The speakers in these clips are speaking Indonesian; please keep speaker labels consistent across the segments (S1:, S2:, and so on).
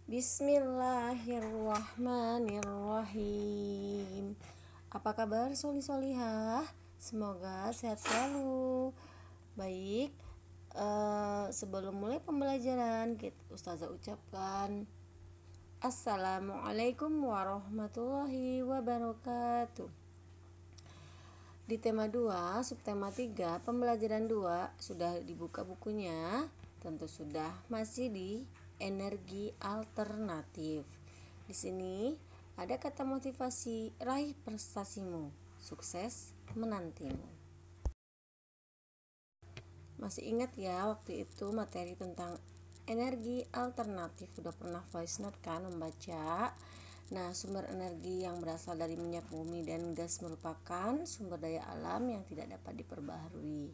S1: Bismillahirrahmanirrahim. Apa kabar soli-solihah? Semoga sehat selalu. Baik, sebelum mulai pembelajaran, Ustazah ucapkan Assalamualaikum warahmatullahi wabarakatuh. Di tema 2, subtema 3, pembelajaran 2 sudah dibuka bukunya. Tentu sudah, masih di energi alternatif. Di sini ada kata motivasi, raih prestasimu, sukses menantimu. Masih ingat ya waktu itu materi tentang energi alternatif, sudah pernah voice note kan membaca. Nah, sumber energi yang berasal dari minyak bumi dan gas merupakan sumber daya alam yang tidak dapat diperbaharui.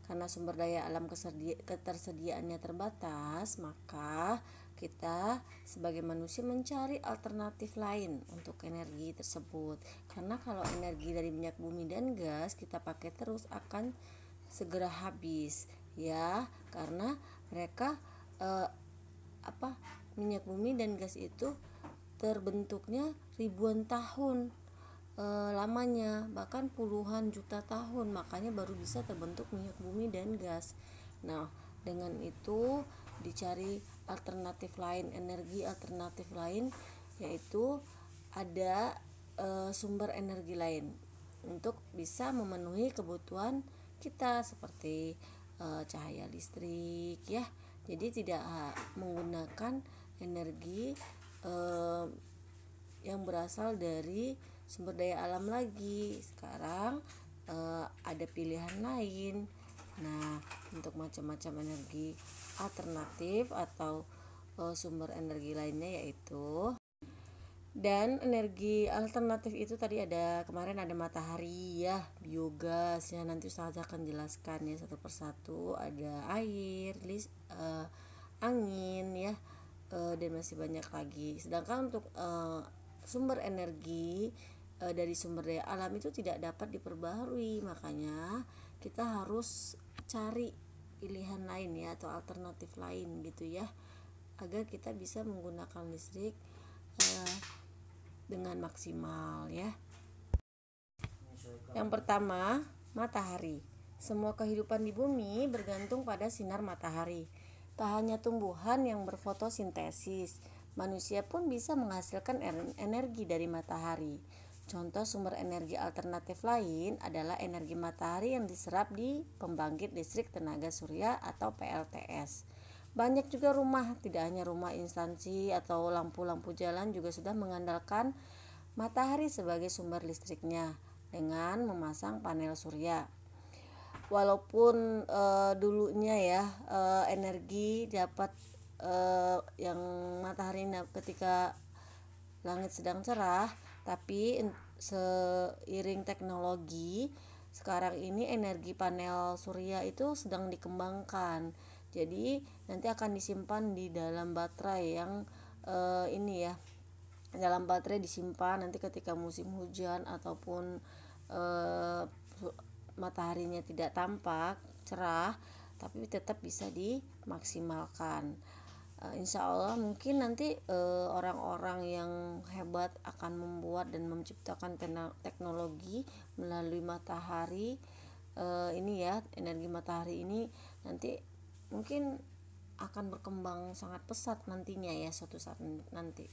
S1: Karena sumber daya alam ketersediaannya terbatas, maka kita sebagai manusia mencari alternatif lain untuk energi tersebut. Karena kalau energi dari minyak bumi dan gas kita pakai terus akan segera habis, ya, karena mereka minyak bumi dan gas itu terbentuknya ribuan tahun lamanya, bahkan puluhan juta tahun, makanya baru bisa terbentuk minyak bumi dan gas. Nah, dengan itu dicari alternatif lain, energi alternatif lain, yaitu ada sumber energi lain untuk bisa memenuhi kebutuhan kita seperti cahaya listrik, ya. Jadi tidak menggunakan energi yang berasal dari sumber daya alam lagi. Sekarang ada pilihan lain. Nah, untuk macam-macam energi alternatif atau sumber energi lainnya yaitu, dan energi alternatif itu tadi ada kemarin ada matahari, ya, biogas, ya, nanti Ustazah akan jelaskan ya satu persatu. Ada air, angin, ya, dan masih banyak lagi. Sedangkan untuk sumber energi dari sumber daya alam itu tidak dapat diperbaharui, makanya kita harus cari pilihan lain, ya, atau alternatif lain gitu, ya, agar kita bisa menggunakan listrik dengan maksimal, ya. Yang pertama, matahari. Semua kehidupan di bumi bergantung pada sinar matahari. Tak hanya tumbuhan yang berfotosintesis, manusia pun bisa menghasilkan energi dari matahari. Contoh sumber energi alternatif lain adalah energi matahari yang diserap di pembangkit listrik tenaga surya atau PLTS. Banyak juga rumah, tidak hanya rumah instansi atau lampu-lampu jalan juga sudah mengandalkan matahari sebagai sumber listriknya dengan memasang panel surya. Walaupun dulunya, ya, energi dapat yang matahari ketika langit sedang cerah, tapi seiring teknologi sekarang ini energi panel surya itu sedang dikembangkan. Jadi nanti akan disimpan di dalam baterai yang dalam baterai disimpan, nanti ketika musim hujan ataupun mataharinya tidak tampak cerah, tapi tetap bisa dimaksimalkan. Insya Allah mungkin nanti orang-orang yang hebat akan membuat dan menciptakan teknologi melalui matahari ini, ya, energi matahari ini nanti mungkin akan berkembang sangat pesat nantinya, ya, suatu saat nanti.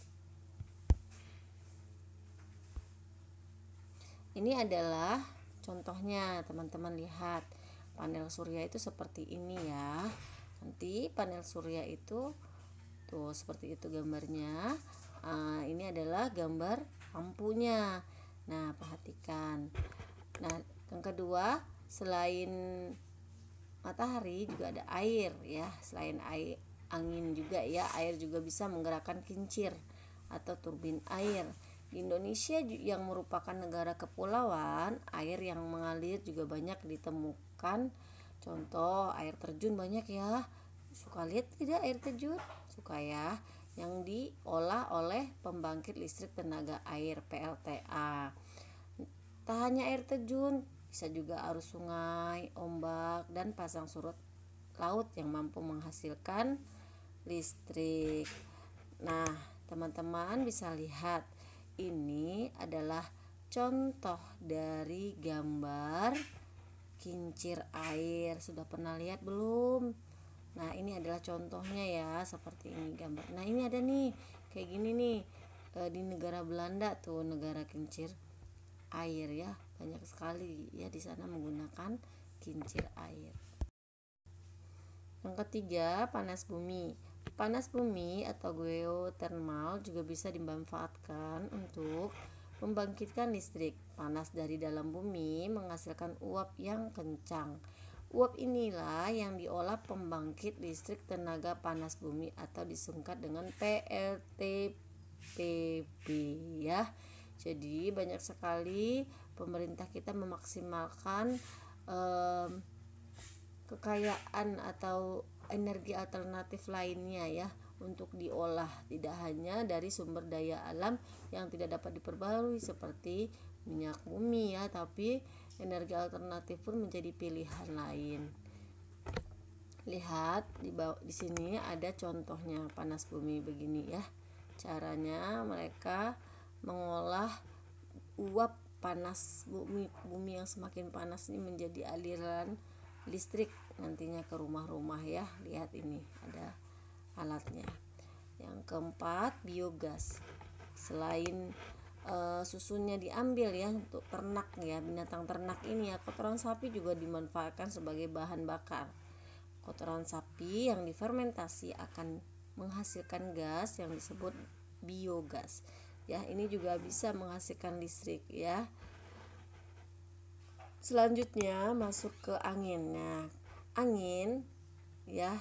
S1: Ini adalah contohnya, teman-teman lihat panel surya itu seperti ini, ya. Nanti panel surya itu tuh seperti itu gambarnya. Ini adalah gambar lampunya. Nah, perhatikan. Nah, yang kedua, selain matahari juga ada air, ya. Selain air, angin juga, ya, air juga bisa menggerakkan kincir atau turbin air. Di Indonesia yang merupakan negara kepulauan, air yang mengalir juga banyak ditemukan. Contoh air terjun banyak, ya. Suka lihat tidak air terjun? Suka, ya. Yang diolah oleh pembangkit listrik tenaga air PLTA. Tak hanya air terjun, bisa juga arus sungai, ombak, dan pasang surut laut yang mampu menghasilkan listrik. Nah, teman-teman bisa lihat ini adalah contoh dari gambar kincir air. Sudah pernah lihat belum? Nah, ini adalah contohnya ya, seperti ini gambar. Nah, ini ada nih kayak gini nih, di negara Belanda tuh, negara kincir air ya. Banyak sekali ya di sana menggunakan kincir air. Yang ketiga, panas bumi. Panas bumi atau geothermal juga bisa dimanfaatkan untuk membangkitkan listrik. Panas dari dalam bumi menghasilkan uap yang kencang. Uap inilah yang diolah pembangkit listrik tenaga panas bumi atau disingkat dengan PLTPB ya. Jadi banyak sekali pemerintah kita memaksimalkan kekayaan atau energi alternatif lainnya ya untuk diolah, tidak hanya dari sumber daya alam yang tidak dapat diperbarui seperti minyak bumi ya, tapi energi alternatif pun menjadi pilihan lain. Lihat di sini ada contohnya panas bumi begini ya. Caranya mereka mengolah uap panas bumi yang semakin panas ini menjadi aliran listrik nantinya ke rumah-rumah ya. Lihat ini ada alatnya. Yang keempat, biogas. Selain susunya diambil ya untuk ternak ya, binatang ternak ini ya, kotoran sapi juga dimanfaatkan sebagai bahan bakar. Kotoran sapi yang difermentasi akan menghasilkan gas yang disebut biogas. Ya, ini juga bisa menghasilkan listrik ya. Selanjutnya masuk ke angin. Nah, angin ya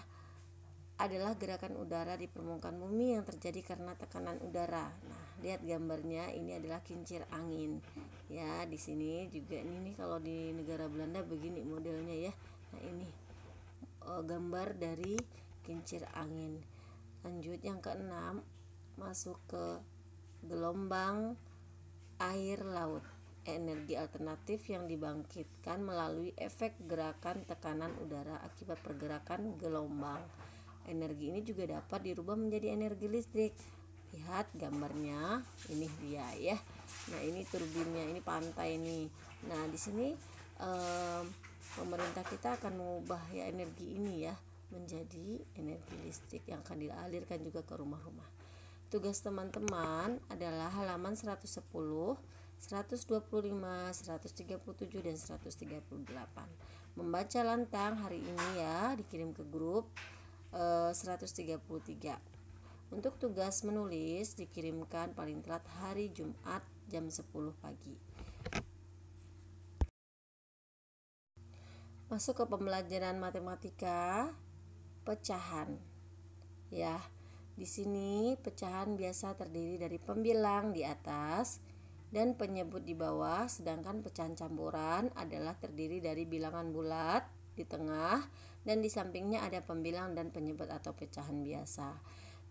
S1: adalah gerakan udara di permukaan bumi yang terjadi karena tekanan udara. Nah, lihat gambarnya, ini adalah kincir angin. Ya, di sini juga ini nih, kalau di negara Belanda begini modelnya ya. Nah, ini gambar dari kincir angin. Lanjut yang keenam, masuk ke gelombang air laut. Energi alternatif yang dibangkitkan melalui efek gerakan tekanan udara akibat pergerakan gelombang. Energi ini juga dapat dirubah menjadi energi listrik. Lihat gambarnya, ini dia ya. Nah, ini turbinnya, ini pantai nih. Nah, di sini pemerintah kita akan mengubah ya energi ini ya menjadi energi listrik yang akan dialirkan juga ke rumah-rumah. Tugas teman-teman adalah halaman 110, 125, 137 dan 138. Membaca lantang hari ini ya, dikirim ke grup 133. Untuk tugas menulis dikirimkan paling telat hari Jumat jam 10 pagi. Masuk ke pembelajaran matematika pecahan. Ya, di sini pecahan biasa terdiri dari pembilang di atas dan penyebut di bawah, sedangkan pecahan campuran adalah terdiri dari bilangan bulat di tengah dan di sampingnya ada pembilang dan penyebut atau pecahan biasa.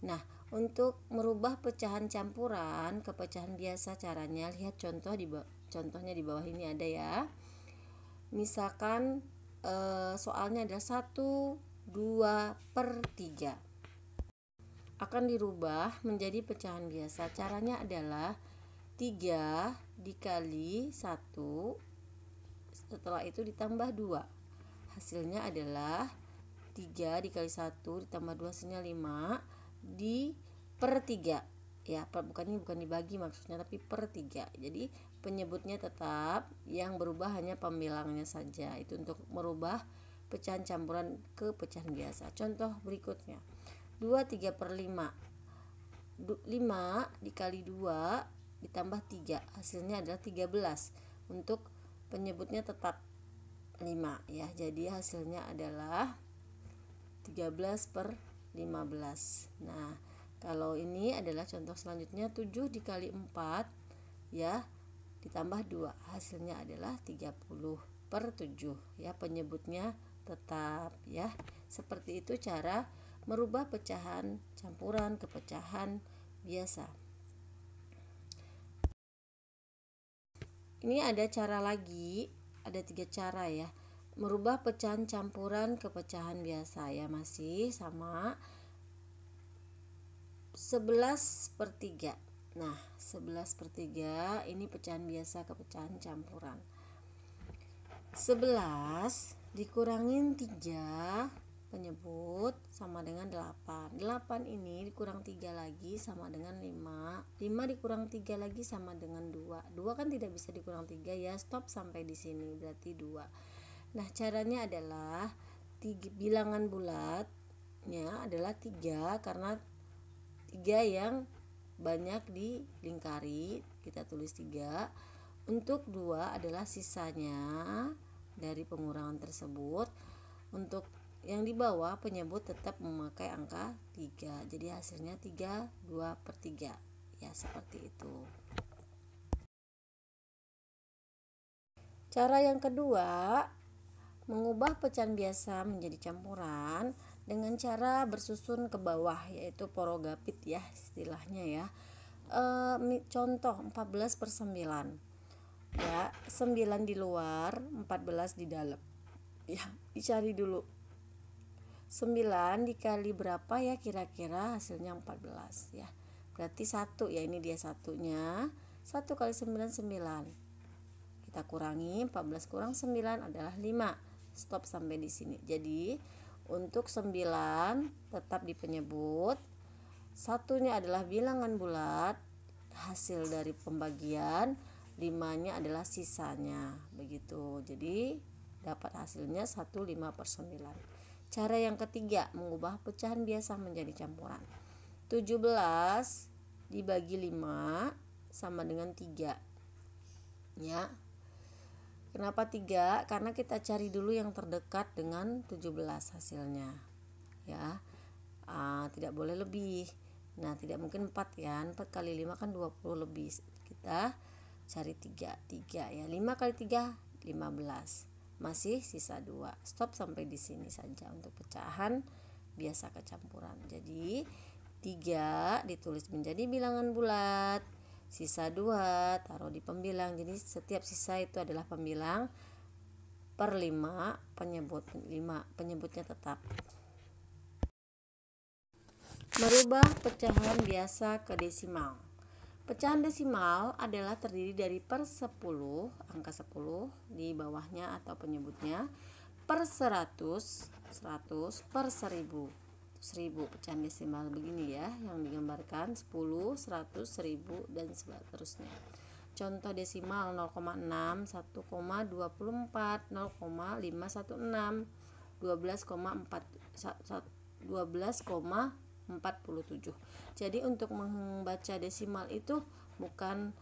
S1: Nah, untuk merubah pecahan campuran ke pecahan biasa caranya lihat contohnya di bawah ini ada ya. Misalkan soalnya ada 1, 2 per 3 akan dirubah menjadi pecahan biasa. Caranya adalah 3 dikali 1, setelah itu ditambah 2, hasilnya adalah 3 dikali 1 ditambah 2 hasilnya 5 di per 3 ya, bukan dibagi maksudnya, tapi per 3. Jadi penyebutnya tetap, yang berubah hanya pembilangnya saja. Itu untuk merubah pecahan campuran ke pecahan biasa. Contoh berikutnya, 23 per 5 dikali 2 ditambah 3, hasilnya adalah 13. Untuk penyebutnya tetap 5 ya, jadi hasilnya adalah 13 per 15. Nah, kalau ini adalah contoh selanjutnya, 7 dikali 4 ya ditambah 2, hasilnya adalah 30 per 7 ya, penyebutnya tetap ya. Seperti itu cara merubah pecahan campuran ke pecahan biasa. Ini ada cara lagi, ada 3 cara ya merubah pecahan campuran ke pecahan biasa ya, masih sama. 11/3. Nah, 11/3 ini pecahan biasa ke pecahan campuran. 11 dikurangin 3 penyebut sama dengan 8. 8 ini dikurang 3 lagi sama dengan 5. 5 dikurang 3 lagi sama dengan 2. 2 kan tidak bisa dikurang 3 ya. Stop sampai di sini, berarti 2. Nah, caranya adalah bilangan bulatnya adalah 3 karena 3 yang banyak dilingkari, kita tulis 3. Untuk 2 adalah sisanya dari pengurangan tersebut. Untuk yang di bawah penyebut tetap memakai angka 3. Jadi hasilnya 3 2/3. Ya, seperti itu. Cara yang kedua, mengubah pecahan biasa menjadi campuran dengan cara bersusun ke bawah, yaitu porogapit ya istilahnya ya. Contoh 14/9 ya, 9 di luar, 14 di dalam ya. Dicari dulu 9 dikali berapa ya, kira-kira hasilnya 14 ya. Berarti 1 ya, ini dia satunya. 1 kali 9 9. Kita kurangi, 14 kurang 9 adalah 5. Stop sampai di sini. Jadi untuk 9 tetap di penyebut. Satunya /adalah bilangan bulat, hasil dari pembagian. 5-nya adalah sisanya. Begitu. Jadi dapat hasilnya 1/5/9. Cara yang ketiga, mengubah pecahan biasa menjadi campuran. 17 dibagi 5 sama dengan 3 ya. Kenapa 3? Karena kita cari dulu yang terdekat dengan 17 hasilnya ya. Tidak boleh lebih. Nah, tidak mungkin 4 ya. 4 kali 5 kan 20 lebih. Kita cari 3 ya. 5 kali 3 15. Masih sisa 2. Stop sampai di sini saja untuk pecahan biasa kecampuran. Jadi 3 ditulis menjadi bilangan bulat, sisa 2 taruh di pembilang. Jadi setiap sisa itu adalah pembilang per 5 penyebut. 5 penyebutnya tetap. Merubah pecahan biasa ke desimal. Pecahan desimal adalah terdiri dari per 10, angka 10 di bawahnya atau penyebutnya, per 100, 100 per 1000. 1000 pecahan desimal begini ya, yang digambarkan 10, 100, 1000 dan seterusnya. Contoh desimal 0,6, 1,24, 0,516, 12,47. Jadi untuk membaca desimal itu bukan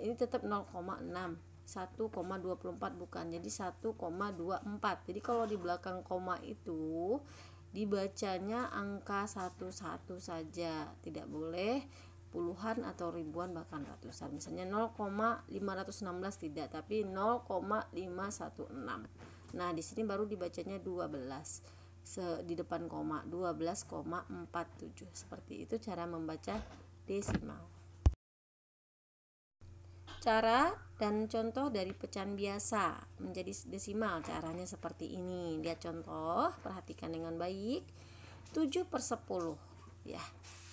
S1: ini tetap 0,6, 1,24 bukan, jadi 1,24. Jadi kalau di belakang koma itu dibacanya angka 11 saja, tidak boleh puluhan atau ribuan bahkan ratusan. Misalnya 0,516 tidak, tapi 0,516. Nah, di sini baru dibacanya 12 di depan koma, 12,47. Seperti itu cara membaca desimal. Cara dan contoh dari pecahan biasa menjadi desimal, caranya seperti ini. Lihat contoh, perhatikan dengan baik. 7/10 ya.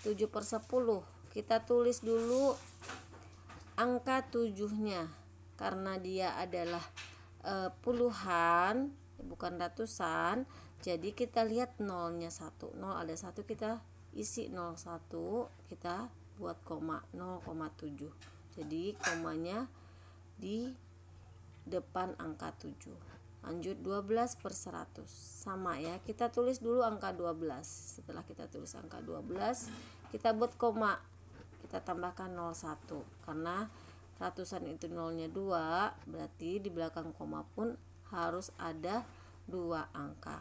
S1: 7/10 kita tulis dulu angka 7-nya karena dia adalah puluhan bukan ratusan. Jadi kita lihat nolnya 1. 0 ada 1, kita isi 01, kita buat koma 0,7. Jadi komanya di depan angka 7. Lanjut 12/100. Sama ya, kita tulis dulu angka 12. Setelah kita tulis angka 12, kita buat koma. Kita tambahkan 01. Karena ratusan itu nolnya 2, berarti di belakang koma pun harus ada 2 angka.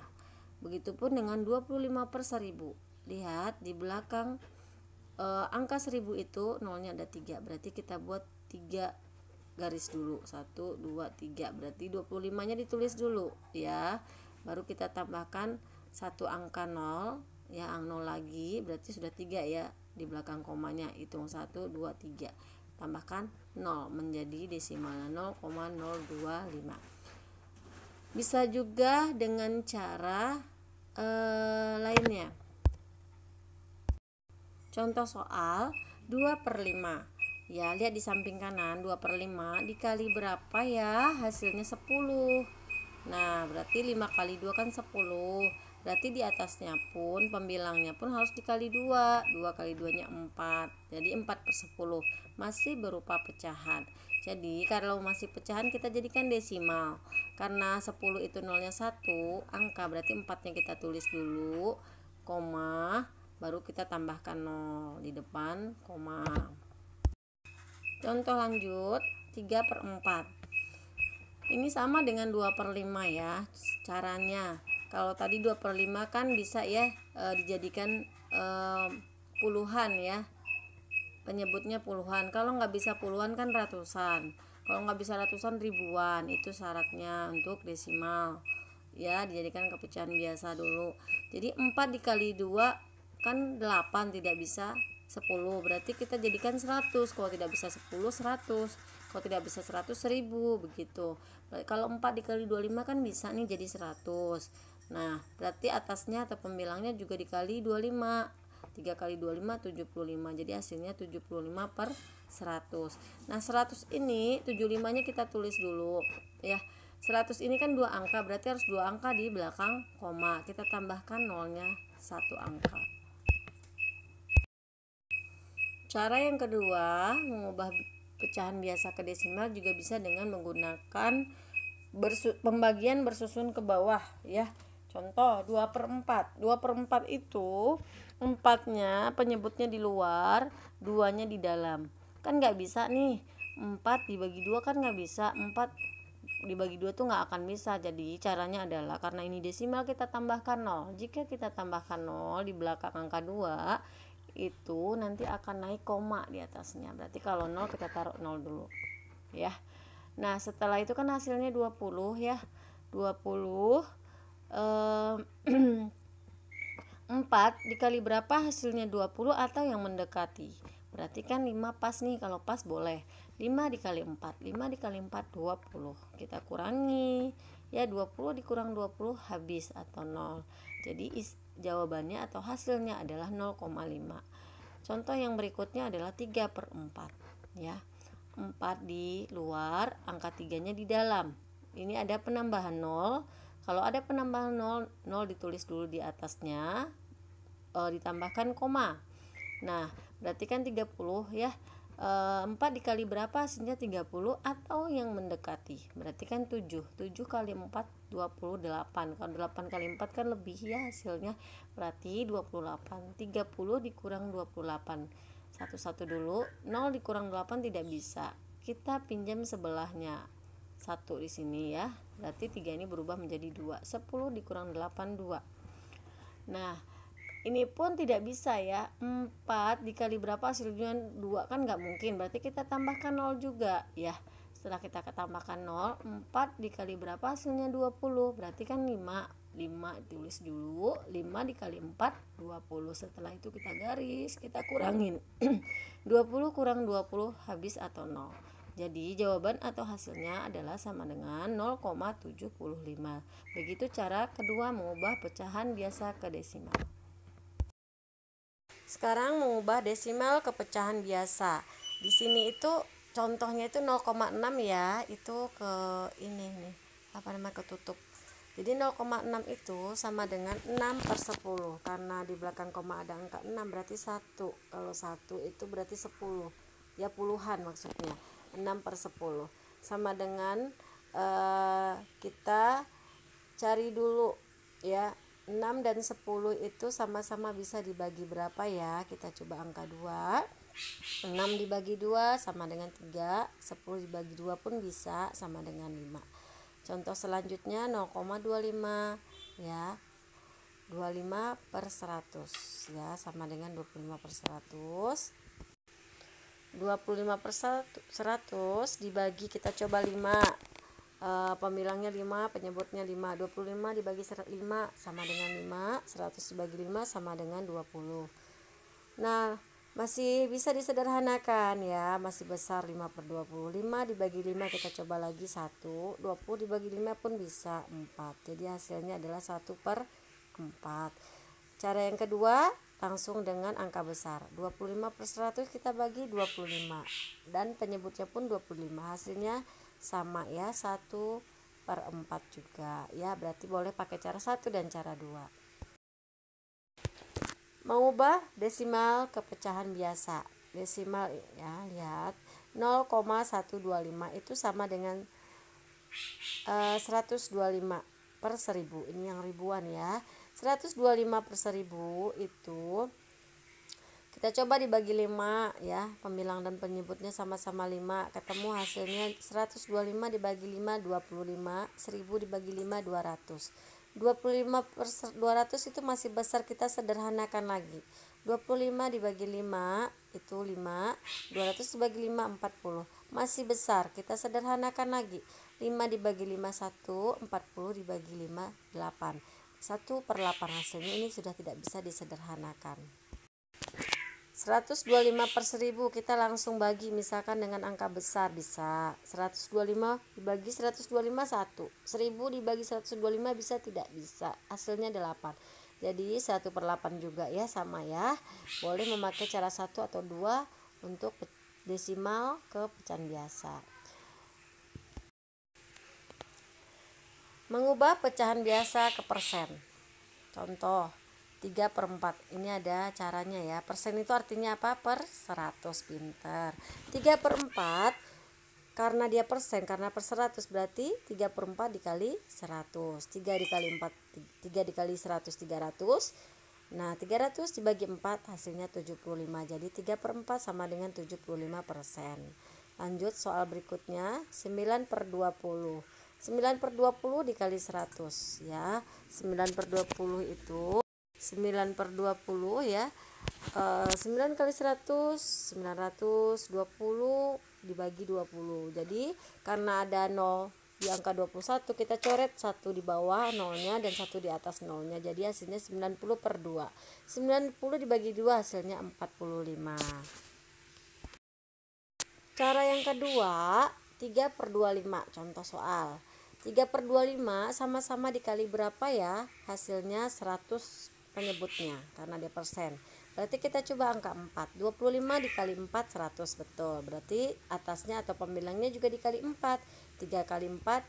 S1: Begitupun dengan 25/1000. Lihat di belakang angka 1000 itu nolnya ada 3, berarti kita buat 3 garis dulu, 1, 2, 3, berarti 25-nya ditulis dulu ya, baru kita tambahkan 1 angka 0 ya, 0 lagi, berarti sudah 3 ya, di belakang komanya hitung 1, 2, 3, tambahkan 0 menjadi desimalnya 0,025. Bisa juga dengan cara lainnya. Contoh soal 2/5. Ya, lihat di samping kanan, 2/5 dikali berapa ya? Hasilnya 10. Nah, berarti 5 kali 2 kan 10. Berarti di atasnya pun pembilangnya pun harus dikali 2. 2 kali 2-nya 4. Jadi 4/10. Masih berupa pecahan. Jadi kalau masih pecahan kita jadikan desimal. Karena 10 itu nolnya 1 angka, berarti 4-nya kita tulis dulu, koma, baru kita tambahkan 0 di depan koma. Contoh lanjut 3/4. Ini sama dengan 2/5 ya caranya. Kalau tadi 2/5 kan bisa ya dijadikan puluhan ya, penyebutnya puluhan. Kalau nggak bisa puluhan kan ratusan. Kalau nggak bisa ratusan, ribuan. Itu syaratnya untuk desimal ya, dijadikan kepecahan biasa dulu. Jadi 4 dikali 2 kan 8, tidak bisa 10, berarti kita jadikan 100. Kalau tidak bisa 10, 100. Kalau tidak bisa 100, 1000 begitu. Kalau 4 dikali 25 kan bisa nih jadi 100. Nah, berarti atasnya atau pembilangnya juga dikali 25. 3 kali 25 75. Jadi hasilnya 75/100. Nah, 100 ini 75-nya kita tulis dulu ya. 100 ini kan 2 angka, berarti harus 2 angka di belakang koma. Kita tambahkan nolnya 1 angka. Cara yang kedua, mengubah pecahan biasa ke desimal juga bisa dengan menggunakan pembagian bersusun ke bawah ya. Contoh 2/4. 2/4 itu 4-nya penyebutnya di luar, 2-nya di dalam. Kan nggak bisa nih, 4 dibagi 2 kan nggak bisa, 4 dibagi 2 tuh nggak akan bisa. Jadi caranya adalah, karena ini desimal, kita tambahkan 0. Jika kita tambahkan 0 di belakang angka 2, itu nanti akan naik koma di atasnya. Berarti kalau 0 kita taruh 0 dulu ya. Nah, setelah itu kan hasilnya 20 ya. 20 4 dikali berapa hasilnya 20 atau yang mendekati. Berarti kan 5 pas nih, kalau pas boleh. 5 dikali 4, 5 dikali 4 20. Kita kurangi ya, 20 dikurang 20 habis atau 0. Jadi jawabannya atau hasilnya adalah 0,5. Contoh yang berikutnya adalah 3/4 ya. 4 di luar, angka 3-nya di dalam. Ini ada penambahan 0. Kalau ada penambahan 0, 0 ditulis dulu di atasnya, ditambahkan koma. Nah, berarti kan 30 ya. 4 dikali berapa hasilnya 30 atau yang mendekati. Berarti kan 7. 7 kali 4 28. Kalau 8 kali 4 kan lebih ya hasilnya. Berarti 28. 30 dikurang 28. Satu-satu dulu. 0 dikurang 8 tidak bisa. Kita pinjam sebelahnya. 1 di sini ya. Berarti 3 ini berubah menjadi 2. 10 dikurang 8 2. Nah, ini pun tidak bisa ya. 4 dikali berapa hasilnya 2 kan nggak mungkin. Berarti kita tambahkan 0 juga ya. Setelah kita tambahkan 0, 4 dikali berapa hasilnya 20. Berarti kan 5. 5 tulis dulu. 5 dikali 4 20. Setelah itu kita garis, kita kurangin. 20 kurang 20 habis atau 0. Jadi jawaban atau hasilnya adalah sama dengan 0,75. Begitu cara kedua mengubah pecahan biasa ke desimal. Sekarang mengubah desimal ke pecahan biasa. Di sini itu contohnya itu 0,6 ya, itu ke ini nih, ketutup. Jadi 0,6 itu sama dengan 6/10. Karena di belakang koma ada angka 6, berarti 1. Kalau 1 itu berarti 10. Ya, puluhan maksudnya. 6/10 sama dengan kita cari dulu ya, 6 dan 10 itu sama-sama bisa dibagi berapa ya. Kita coba angka 2. 6 dibagi 2 sama dengan 3. 10 dibagi 2 pun bisa sama dengan 5. Contoh selanjutnya 0,25 ya. 25/100 ya, sama dengan 25/100. 25/100 dibagi, kita coba 5, pembilangnya 5, penyebutnya 5. 25 dibagi 5 sama dengan 5. 100 dibagi 5 sama dengan 20. Nah, masih bisa disederhanakan ya, masih besar 5/20. 5 dibagi 5 kita coba lagi 1. 20 dibagi 5 pun bisa 4. Jadi hasilnya adalah 1/4. Cara yang kedua, langsung dengan angka besar. 25 per 100 kita bagi 25, dan penyebutnya pun 25. Hasilnya sama ya, 1 per 4 juga ya. Berarti boleh pakai cara 1 dan cara 2. Mengubah desimal ke pecahan biasa. Desimal ya, lihat 0,125 itu sama dengan 125 per 1000. Ini yang ribuan ya. 125 per 1000 itu kita coba dibagi 5 ya. Pembilang dan penyebutnya sama-sama 5. Ketemu hasilnya 125 dibagi 5 25. 1000 dibagi 5 200. 25 per 200 itu masih besar, kita sederhanakan lagi. 25 dibagi 5 itu 5. 200 dibagi 5 40. Masih besar, kita sederhanakan lagi. 5 dibagi 5 1, 40 dibagi 5 8. 1 per 8 hasilnya. Ini sudah tidak bisa disederhanakan. 125 per 1000 kita langsung bagi misalkan dengan angka besar, bisa 125 dibagi 125 1. 1000 dibagi 125 bisa, tidak bisa, hasilnya 8. Jadi 1 per 8 juga ya, sama ya. Boleh memakai cara 1 atau 2 untuk desimal ke pecahan biasa. Mengubah pecahan biasa ke persen. Contoh 3 per 4. Ini ada caranya ya. Persen itu artinya apa? Per 100. Pinter. 3 per 4 karena dia persen, karena per 100 berarti 3 per 4 dikali 100. 3 dikali 4, 3 dikali 100 300. Nah 300 dibagi 4 hasilnya 75. Jadi 3 per 4 sama dengan 75%. Lanjut soal berikutnya, 9 per 20. 9 per 20 dikali 100 ya. 9 per 20 itu 9 per 20 ya. 9 kali 100 920 dibagi 20. Jadi karena ada 0 di angka 21, kita coret 1 di bawah nolnya dan 1 di atas nolnya. Jadi hasilnya 90 per 2. 90 dibagi 2 hasilnya 45. Cara yang kedua, 3 per 25. Contoh soal 3 per 25 sama-sama dikali berapa ya? Hasilnya 100 penyebutnya karena dia persen. Berarti kita coba angka 4. 25 dikali 4 100, betul. Berarti atasnya atau pembilangnya juga dikali 4. 3 kali 4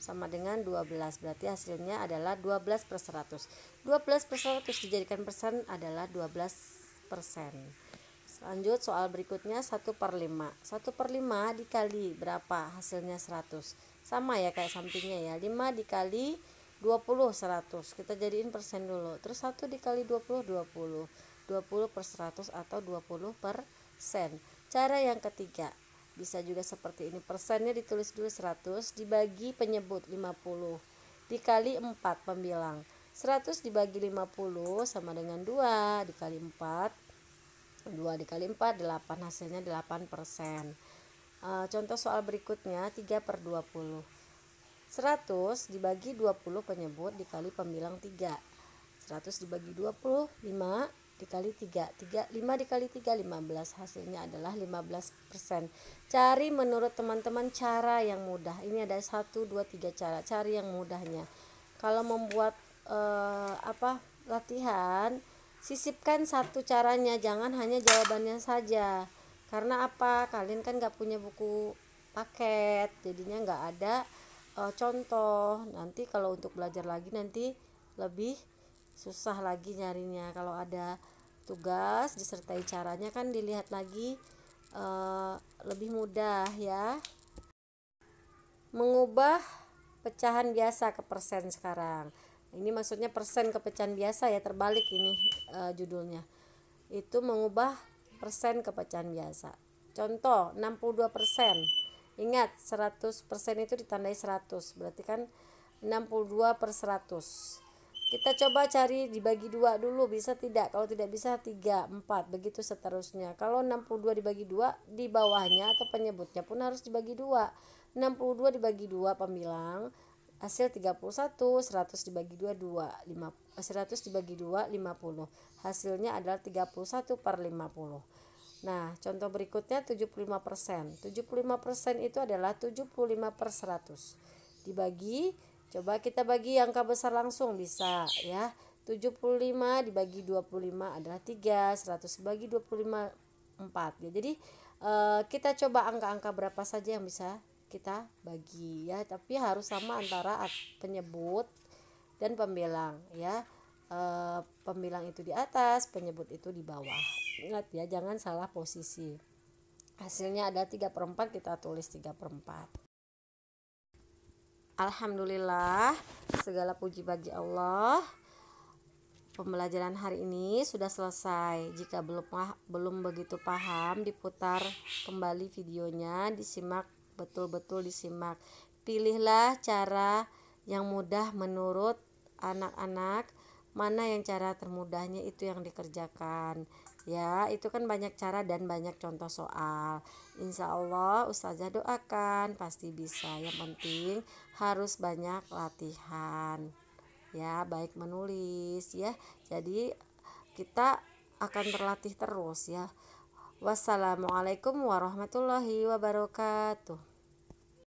S1: sama dengan 12. Berarti hasilnya adalah 12 per 100. 12 per 100 dijadikan persen adalah 12%. Lanjut soal berikutnya, 1 per 5. 1 per 5 dikali berapa? Hasilnya 100. Sama ya kayak sampingnya ya. 5 dikali 20 100. Kita jadiin persen dulu. Terus 1 dikali 20 20. 20 per 100 atau 20 persen. Cara yang ketiga, bisa juga seperti ini. Persennya ditulis dulu 100 dibagi penyebut 50 dikali 4 pembilang. 100 dibagi 50 sama dengan 2 dikali 4. 2 dikali 4 8, hasilnya 8%. Contoh soal berikutnya, 3 per 20. 100 dibagi 20 penyebut dikali pembilang 3. 100 dibagi 20 5 dikali 3. 5 dikali 3 15, hasilnya adalah 15%. Cari menurut teman-teman cara yang mudah. Ini ada 1 2 3 cara. Cari yang mudahnya. Kalau membuat latihan, sisipkan satu caranya, jangan hanya jawabannya saja. Karena apa? Kalian kan gak punya buku paket, jadinya gak ada contoh. Nanti kalau untuk belajar lagi nanti lebih susah lagi nyarinya. Kalau ada tugas disertai caranya kan dilihat lagi lebih mudah ya. Mengubah pecahan biasa ke persen sekarang. Ini maksudnya persen ke pecahan biasa ya, terbalik ini judulnya. Itu mengubah persen ke pecahan biasa. Contoh 62%. Ingat 100% itu ditandai 100. Berarti kan 62 per 100. Kita coba cari dibagi 2 dulu, bisa tidak? Kalau tidak bisa 3, 4, begitu seterusnya. Kalau 62 dibagi 2, di bawahnya atau penyebutnya pun harus dibagi 2. 62 dibagi 2 pembilang, hasil 31. 100 dibagi 2 2. 100 dibagi 2 50. Hasilnya adalah 31 per 50. Nah, contoh berikutnya 75%. 75% itu adalah 75 per 100. Dibagi, coba kita bagi angka besar langsung bisa ya. 75 dibagi 25 adalah 3, 100 dibagi 25 4 ya. Jadi kita coba angka-angka berapa saja yang bisa kita bagi ya, tapi harus sama antara penyebut dan pembilang ya. Pembilang itu di atas, penyebut itu di bawah. Ingat ya, jangan salah posisi. Hasilnya ada 3/4, kita tulis 3/4. Alhamdulillah, segala puji bagi Allah. Pembelajaran hari ini sudah selesai. Jika belum begitu paham, diputar kembali videonya, disimak betul-betul disimak. Pilihlah cara yang mudah menurut anak-anak, mana yang cara termudahnya itu yang dikerjakan. Ya, itu kan banyak cara dan banyak contoh soal. Insya Allah Ustazah doakan pasti bisa. Yang penting harus banyak latihan. Ya, baik menulis ya. Jadi kita akan terlatih terus ya. Wassalamualaikum warahmatullahi wabarakatuh.